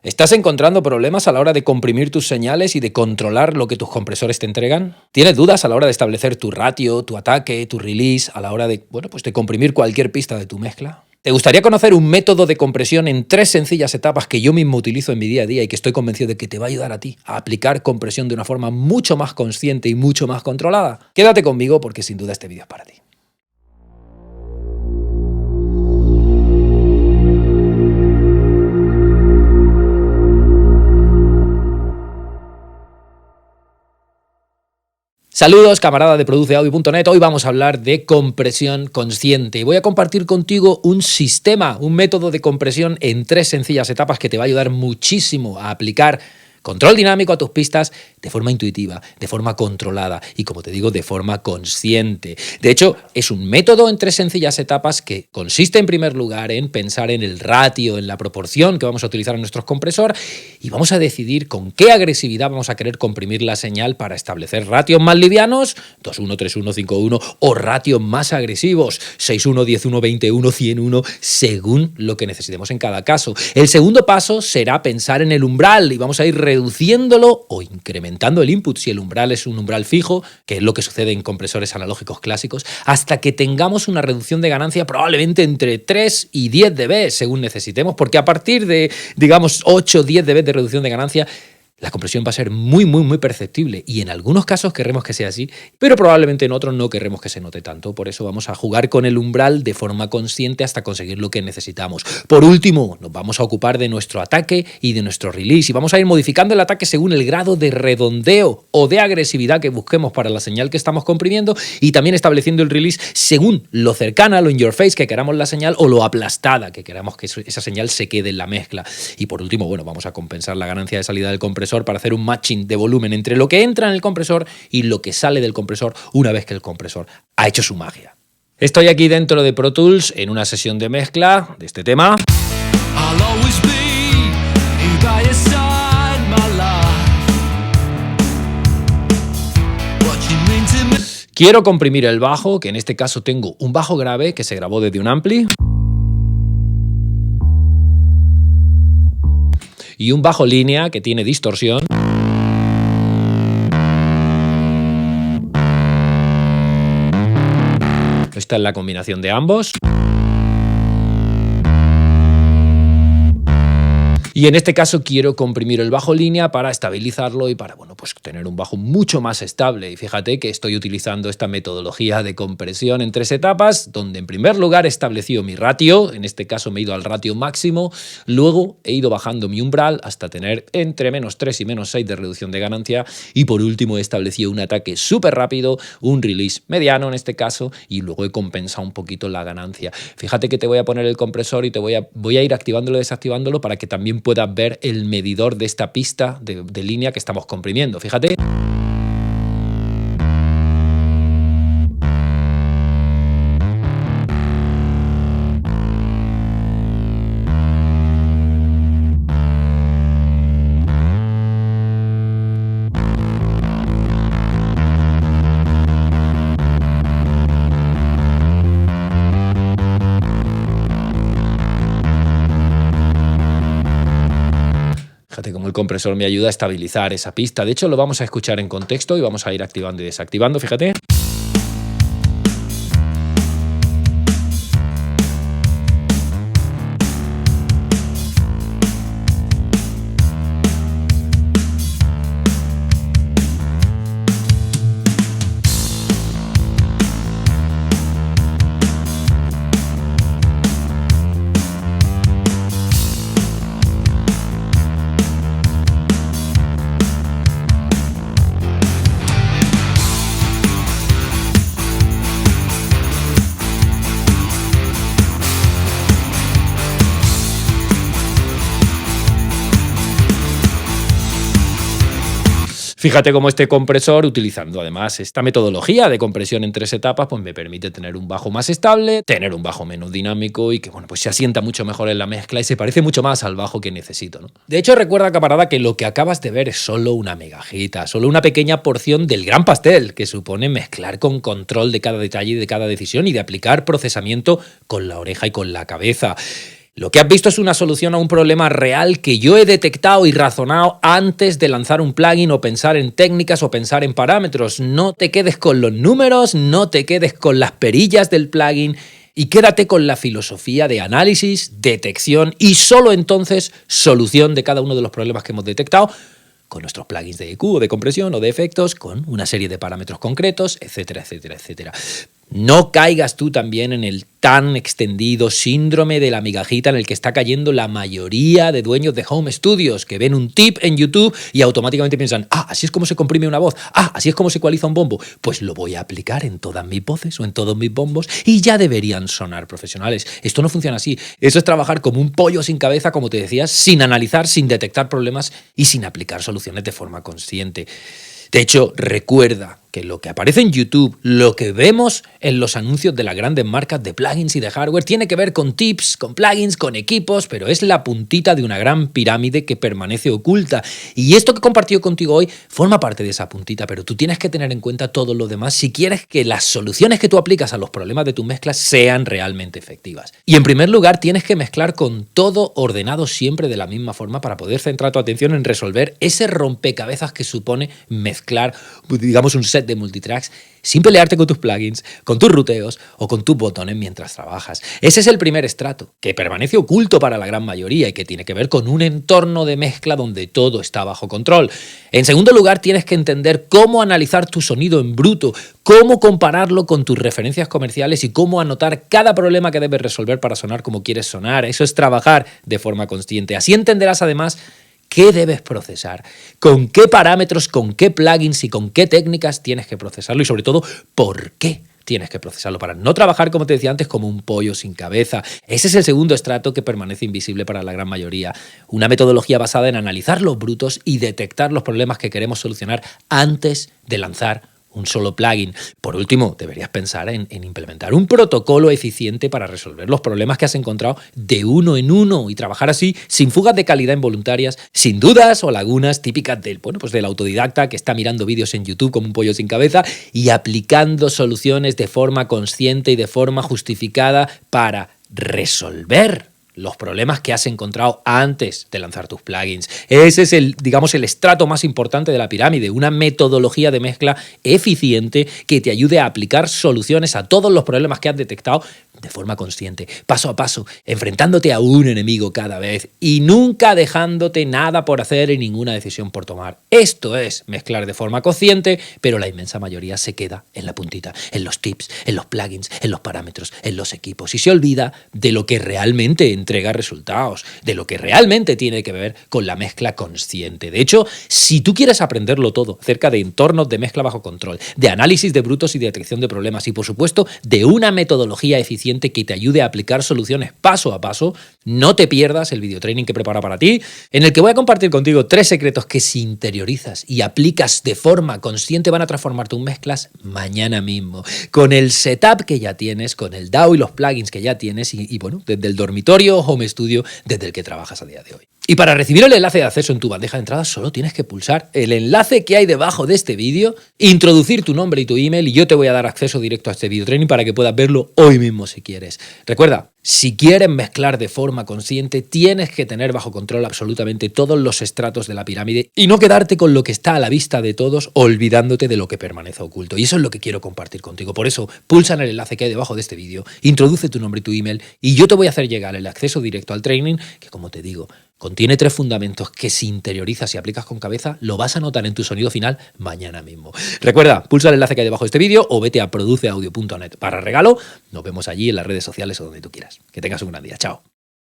¿Estás encontrando problemas a la hora de comprimir tus señales y de controlar lo que tus compresores te entregan? ¿Tienes dudas a la hora de establecer tu ratio, tu ataque, tu release, a la hora de, de comprimir cualquier pista de tu mezcla? ¿Te gustaría conocer un método de compresión en 3 sencillas etapas que yo mismo utilizo en mi día a día y que estoy convencido de que te va a ayudar a ti a aplicar compresión de una forma mucho más consciente y mucho más controlada? Quédate conmigo porque sin duda este vídeo es para ti. Saludos, camarada de produceaudio.net. Hoy vamos a hablar de compresión consciente. Voy a compartir contigo un sistema, un método de compresión en 3 sencillas etapas que te va a ayudar muchísimo a aplicar control dinámico a tus pistas de forma intuitiva, de forma controlada y, como te digo, de forma consciente. De hecho, es un método en 3 sencillas etapas que consiste en primer lugar en pensar en el ratio, en la proporción que vamos a utilizar en nuestro compresor y vamos a decidir con qué agresividad vamos a querer comprimir la señal para establecer ratios más livianos, 2-1, 3-1, 5-1 o ratios más agresivos, 6-1, 10-1, 20-1, 100-1, según lo que necesitemos en cada caso. El segundo paso será pensar en el umbral y vamos a ir reduciéndolo o incrementando el input si el umbral es un umbral fijo, que es lo que sucede en compresores analógicos clásicos, hasta que tengamos una reducción de ganancia probablemente entre 3 y 10 dB según necesitemos, porque a partir de, digamos, 8 10 dB de reducción de ganancia, la compresión va a ser muy perceptible y en algunos casos querremos que sea así, pero probablemente en otros no querremos que se note tanto. Por eso vamos a jugar con el umbral de forma consciente hasta conseguir lo que necesitamos. Por último, nos vamos a ocupar de nuestro ataque y de nuestro release y vamos a ir modificando el ataque según el grado de redondeo o de agresividad que busquemos para la señal que estamos comprimiendo y también estableciendo el release según lo cercana, lo in your face que queramos la señal o lo aplastada que queramos que esa señal se quede en la mezcla. Y por último, vamos a compensar la ganancia de salida del compresor para hacer un matching de volumen entre lo que entra en el compresor y lo que sale del compresor una vez que el compresor ha hecho su magia. Estoy aquí dentro de Pro Tools en una sesión de mezcla de este tema. Quiero comprimir el bajo, que en este caso tengo un bajo grave que se grabó desde un ampli. Y un bajo línea que tiene distorsión. Esta es la combinación de ambos. Y en este caso quiero comprimir el bajo línea para estabilizarlo y para tener un bajo mucho más estable. Y fíjate que estoy utilizando esta metodología de compresión en 3 etapas, donde en primer lugar he establecido mi ratio, en este caso me he ido al ratio máximo, luego he ido bajando mi umbral hasta tener entre -3 y -6 de reducción de ganancia y por último he establecido un ataque súper rápido, un release mediano en este caso y luego he compensado un poquito la ganancia. Fíjate que te voy a poner el compresor y voy a ir activándolo y desactivándolo para que también puedas ver el medidor de esta pista de línea que estamos comprimiendo. Fíjate. Fíjate cómo el compresor me ayuda a estabilizar esa pista. De hecho, lo vamos a escuchar en contexto y vamos a ir activando y desactivando. Fíjate. Fíjate cómo este compresor, utilizando además esta metodología de compresión en 3 etapas, pues me permite tener un bajo más estable, tener un bajo menos dinámico y que se asienta mucho mejor en la mezcla y se parece mucho más al bajo que necesito, ¿no? De hecho, recuerda, camarada, que lo que acabas de ver es solo una megajita, solo una pequeña porción del gran pastel que supone mezclar con control de cada detalle y de cada decisión y de aplicar procesamiento con la oreja y con la cabeza. Lo que has visto es una solución a un problema real que yo he detectado y razonado antes de lanzar un plugin o pensar en técnicas o pensar en parámetros. No te quedes con los números, no te quedes con las perillas del plugin y quédate con la filosofía de análisis, detección y solo entonces solución de cada uno de los problemas que hemos detectado con nuestros plugins de EQ o de compresión o de efectos, con una serie de parámetros concretos, etcétera, etcétera, etcétera. No caigas tú también en el tan extendido síndrome de la migajita en el que está cayendo la mayoría de dueños de home studios, que ven un tip en YouTube y automáticamente piensan, así es como se comprime una voz, así es como se ecualiza un bombo, pues lo voy a aplicar en todas mis voces o en todos mis bombos y ya deberían sonar profesionales. Esto no funciona así. Eso es trabajar como un pollo sin cabeza, como te decía, sin analizar, sin detectar problemas y sin aplicar soluciones de forma consciente. De hecho, recuerda que lo que aparece en YouTube, lo que vemos en los anuncios de las grandes marcas de plugins y de hardware, tiene que ver con tips, con plugins, con equipos, pero es la puntita de una gran pirámide que permanece oculta. Y esto que he compartido contigo hoy forma parte de esa puntita, pero tú tienes que tener en cuenta todo lo demás si quieres que las soluciones que tú aplicas a los problemas de tus mezclas sean realmente efectivas. Y en primer lugar, tienes que mezclar con todo ordenado siempre de la misma forma para poder centrar tu atención en resolver ese rompecabezas que supone mezclar, digamos, un set de multitracks sin pelearte con tus plugins, con tus ruteos o con tus botones mientras trabajas. Ese es el primer estrato, que permanece oculto para la gran mayoría y que tiene que ver con un entorno de mezcla donde todo está bajo control. En segundo lugar, tienes que entender cómo analizar tu sonido en bruto, cómo compararlo con tus referencias comerciales y cómo anotar cada problema que debes resolver para sonar como quieres sonar. Eso es trabajar de forma consciente. Así entenderás además qué debes procesar, con qué parámetros, con qué plugins y con qué técnicas tienes que procesarlo y sobre todo, por qué tienes que procesarlo para no trabajar, como te decía antes, como un pollo sin cabeza. Ese es el segundo estrato que permanece invisible para la gran mayoría. Una metodología basada en analizar los brutos y detectar los problemas que queremos solucionar antes de lanzar un solo plugin. Por último, deberías pensar en implementar un protocolo eficiente para resolver los problemas que has encontrado de uno en uno y trabajar así sin fugas de calidad involuntarias, sin dudas o lagunas típicas del autodidacta que está mirando vídeos en YouTube como un pollo sin cabeza y aplicando soluciones de forma consciente y de forma justificada para resolver los problemas que has encontrado antes de lanzar tus plugins. Ese es el estrato más importante de la pirámide, una metodología de mezcla eficiente que te ayude a aplicar soluciones a todos los problemas que has detectado de forma consciente, paso a paso, enfrentándote a un enemigo cada vez y nunca dejándote nada por hacer y ninguna decisión por tomar. Esto es mezclar de forma consciente, pero la inmensa mayoría se queda en la puntita, en los tips, en los plugins, en los parámetros, en los equipos y se olvida de lo que realmente entrega resultados, de lo que realmente tiene que ver con la mezcla consciente. De hecho, si tú quieres aprenderlo todo acerca de entornos de mezcla bajo control, de análisis de brutos y de detección de problemas y, por supuesto, de una metodología eficiente que te ayude a aplicar soluciones paso a paso, no te pierdas el videotraining que prepara para ti, en el que voy a compartir contigo 3 secretos que si interiorizas y aplicas de forma consciente van a transformar tus mezclas mañana mismo. Con el setup que ya tienes, con el DAW y los plugins que ya tienes y desde el dormitorio o home studio desde el que trabajas a día de hoy. Y para recibir el enlace de acceso en tu bandeja de entrada solo tienes que pulsar el enlace que hay debajo de este vídeo, introducir tu nombre y tu email y yo te voy a dar acceso directo a este videotraining para que puedas verlo hoy mismo si quieres. Recuerda, si quieres mezclar de forma consciente, tienes que tener bajo control absolutamente todos los estratos de la pirámide y no quedarte con lo que está a la vista de todos, olvidándote de lo que permanece oculto. Y eso es lo que quiero compartir contigo. Por eso, pulsa en el enlace que hay debajo de este vídeo, introduce tu nombre y tu email y yo te voy a hacer llegar el acceso directo al training que, como te digo, contiene 3 fundamentos que si interiorizas y aplicas con cabeza, lo vas a notar en tu sonido final mañana mismo. Recuerda, pulsa el enlace que hay debajo de este vídeo o vete a produceaudio.net para regalo. Nos vemos allí en las redes sociales o donde tú quieras. Que tengas un gran día. Chao.